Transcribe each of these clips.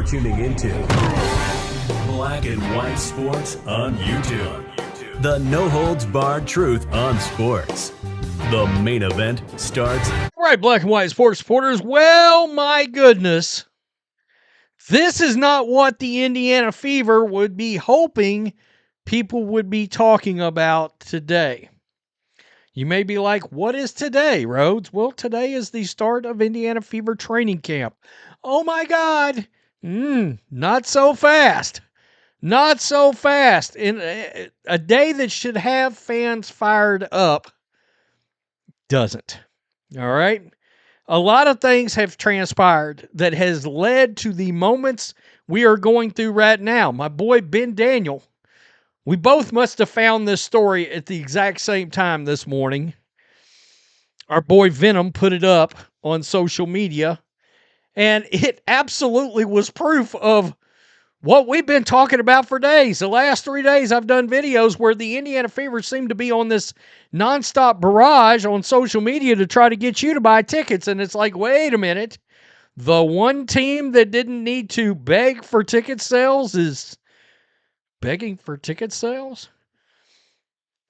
tuning into Black and White Sports on YouTube. The no-holds-barred truth on sports. The main event starts. All right, Black and White Sports supporters. Well, my goodness. This is not what the Indiana Fever would be hoping people would be talking about today. You may be like, what is today, Rhodes? Well, today is the start of Indiana Fever training camp. Oh, my God. Not so fast. Not so fast. In a day that should have fans fired up doesn't. All right? A lot of things have transpired that has led to the moments we are going through right now. My boy Ben Daniel, we both must have found this story at the exact same time this morning. Our boy Venom put it up on social media, and it absolutely was proof of what we've been talking about for days. The last 3 days I've done videos where the Indiana Fever seem to be on this nonstop barrage on social media to try to get you to buy tickets. And it's like, wait a minute. The one team that didn't need to beg for ticket sales is begging for ticket sales?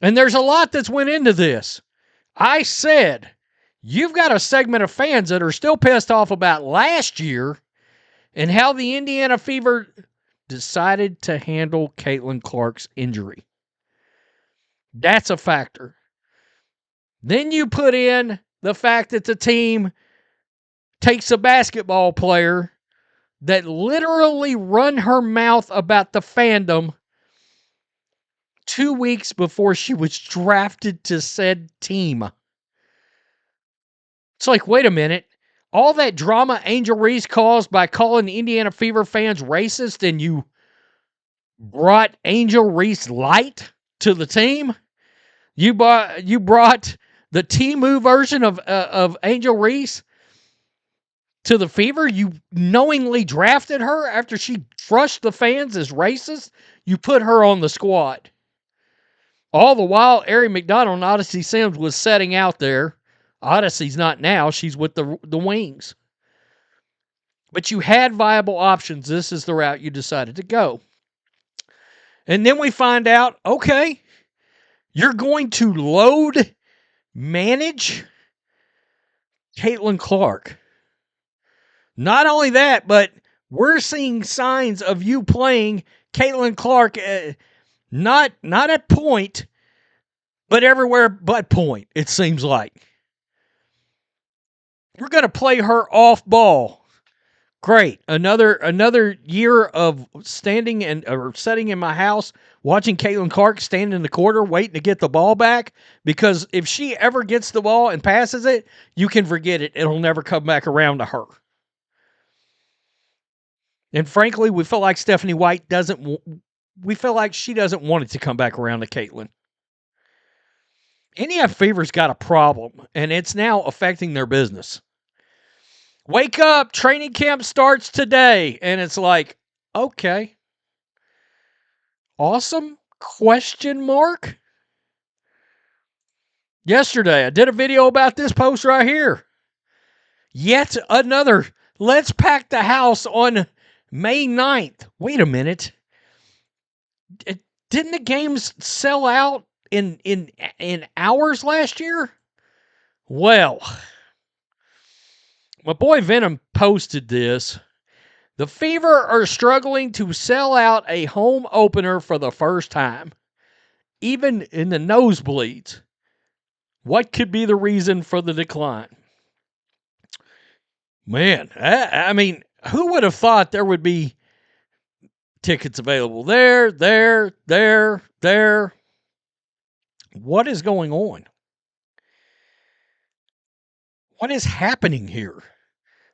And there's a lot that's went into this. I said, you've got a segment of fans that are still pissed off about last year and how the Indiana Fever decided to handle Caitlin Clark's injury. That's a factor. Then you put in the fact that the team takes a basketball player that literally run her mouth about the fandom 2 weeks before she was drafted to said team. It's like, wait a minute. All that drama Angel Reese caused by calling the Indiana Fever fans racist, and you brought Angel Reese light to the team? You brought the Temu version of Angel Reese to the Fever? You knowingly drafted her after she crushed the fans as racist? You put her on the squad. All the while, Ari McDonald and Odyssey Sims was setting out there. Odyssey's not now. She's with the Wings. But you had viable options. This is the route you decided to go. And then we find out, okay, you're going to load manage Caitlin Clark. Not only that, but we're seeing signs of you playing Caitlin Clark not at point, but everywhere but point, it seems like. We're going to play her off ball. Great. Another year of standing or sitting in my house watching Caitlin Clark stand in the corner waiting to get the ball back, because if she ever gets the ball and passes it, you can forget it. It'll never come back around to her. And frankly, we feel like Stephanie White we feel like she doesn't want it to come back around to Caitlin. Indiana Fever's got a problem, and it's now affecting their business. Wake up, training camp starts today. And it's like, okay. Awesome? Question mark? Yesterday, I did a video about this post right here. Yet another, let's pack the house on May 9th. Wait a minute. Didn't the games sell out in hours last year? Well, my boy Venom posted this. The Fever are struggling to sell out a home opener for the first time, even in the nosebleeds. What could be the reason for the decline? Man, I mean, who would have thought there would be tickets available there? What is going on? What is happening here?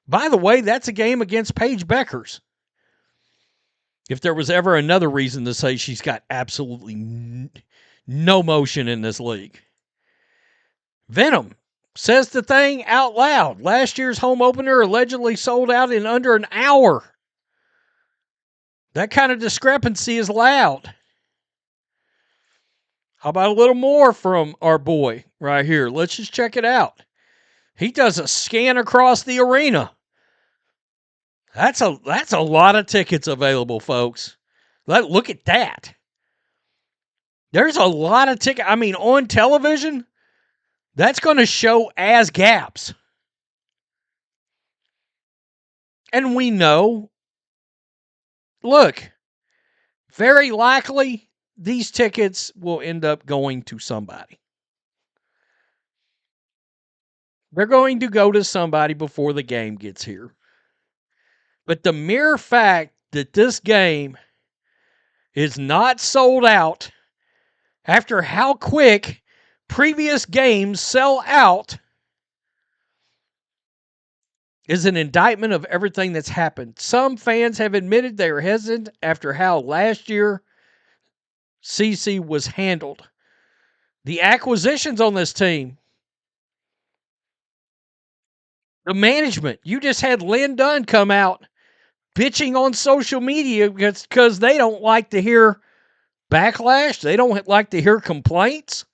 By the way, that's a game against Paige Beckers. If there was ever another reason to say she's got absolutely no motion in this league. Venom says the thing out loud. Last year's home opener allegedly sold out in under an hour. That kind of discrepancy is loud. How about a little more from our boy right here? Let's just check it out. He does a scan across the arena. That's a lot of tickets available, folks. Look at that. There's a lot of tickets. I mean, on television, that's going to show as gaps. And we know, look, very likely these tickets will end up going to somebody. They're going to go to somebody before the game gets here. But the mere fact that this game is not sold out after how quick previous games sell out is an indictment of everything that's happened. Some fans have admitted they are hesitant after how last year CC was handled. The acquisitions on this team, the management, you just had Lynn Dunn come out bitching on social media because they don't like to hear backlash. They don't like to hear complaints.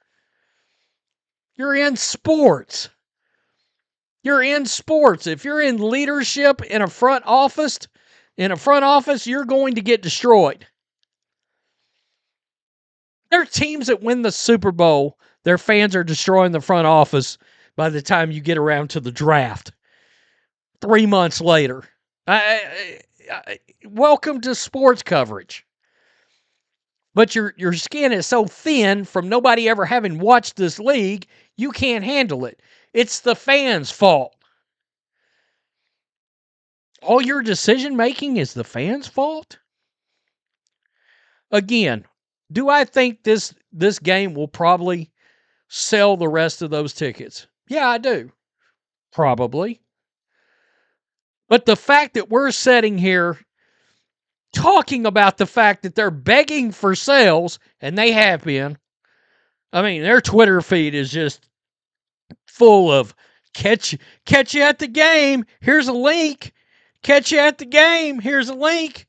You're in sports. You're in sports. If you're in leadership in a front office, you're going to get destroyed. There are teams that win the Super Bowl, their fans are destroying the front office by the time you get around to the draft. 3 months later. Welcome to sports coverage. But your skin is so thin from nobody ever having watched this league, you can't handle it. It's the fans' fault. All your decision making is the fans' fault? Again, do I think this game will probably sell the rest of those tickets? Yeah, I do. Probably. But the fact that we're sitting here talking about the fact that they're begging for sales, and they have been. I mean, their Twitter feed is just full of catch you at the game. Here's a link. Catch you at the game. Here's a link.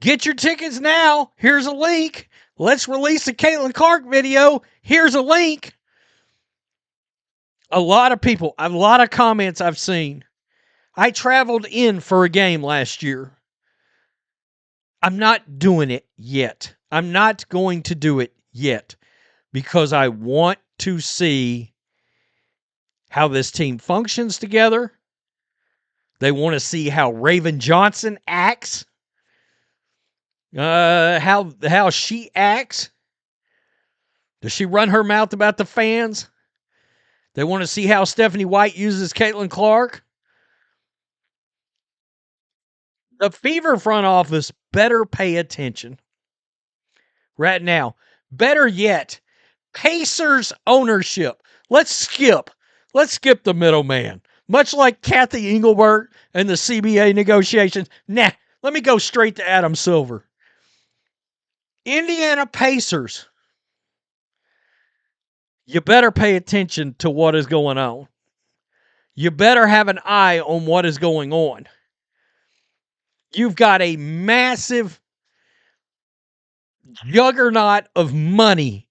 Get your tickets now. Here's a link. Let's release a Caitlin Clark video. Here's a link. A lot of people, a lot of comments I've seen. I traveled in for a game last year. I'm not doing it yet. I'm not going to do it yet because I want to see how this team functions together. They want to see how Raven Johnson acts, how she acts. Does she run her mouth about the fans? They want to see how Stephanie White uses Caitlin Clark. The Fever front office better pay attention right now. Better yet, Pacers ownership. Let's skip the middleman. Much like Kathy Engelbert and the CBA negotiations. Nah, let me go straight to Adam Silver. Indiana Pacers. You better pay attention to what is going on. You better have an eye on what is going on. You've got a massive juggernaut of money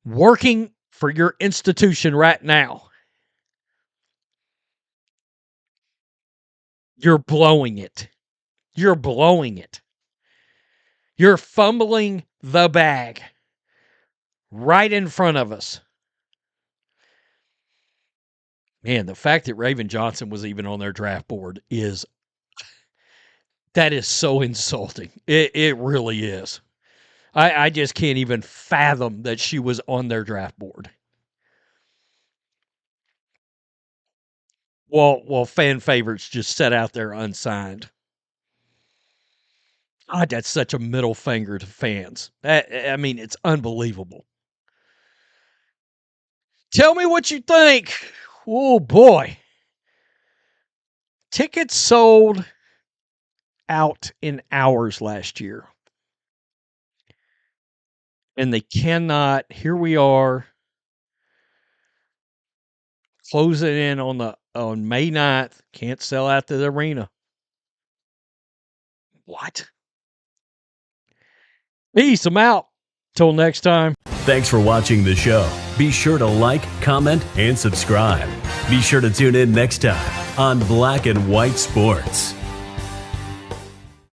working for your institution right now. You're blowing it. You're blowing it. You're fumbling the bag right in front of us. Man, the fact that Raven Johnson was even on their draft board is so insulting. It really is. I just can't even fathom that she was on their draft board. Well, fan favorites just sat out there unsigned. God, that's such a middle finger to fans. I mean, it's unbelievable. Tell me what you think. Oh, boy. Tickets sold out in hours last year. And they cannot. Here we are. Closing in on May 9th. Can't sell out the arena. What? Peace. I'm out. Till next time. Thanks for watching the show. Be sure to like, comment, and subscribe. Be sure to tune in next time on Black and White Sports.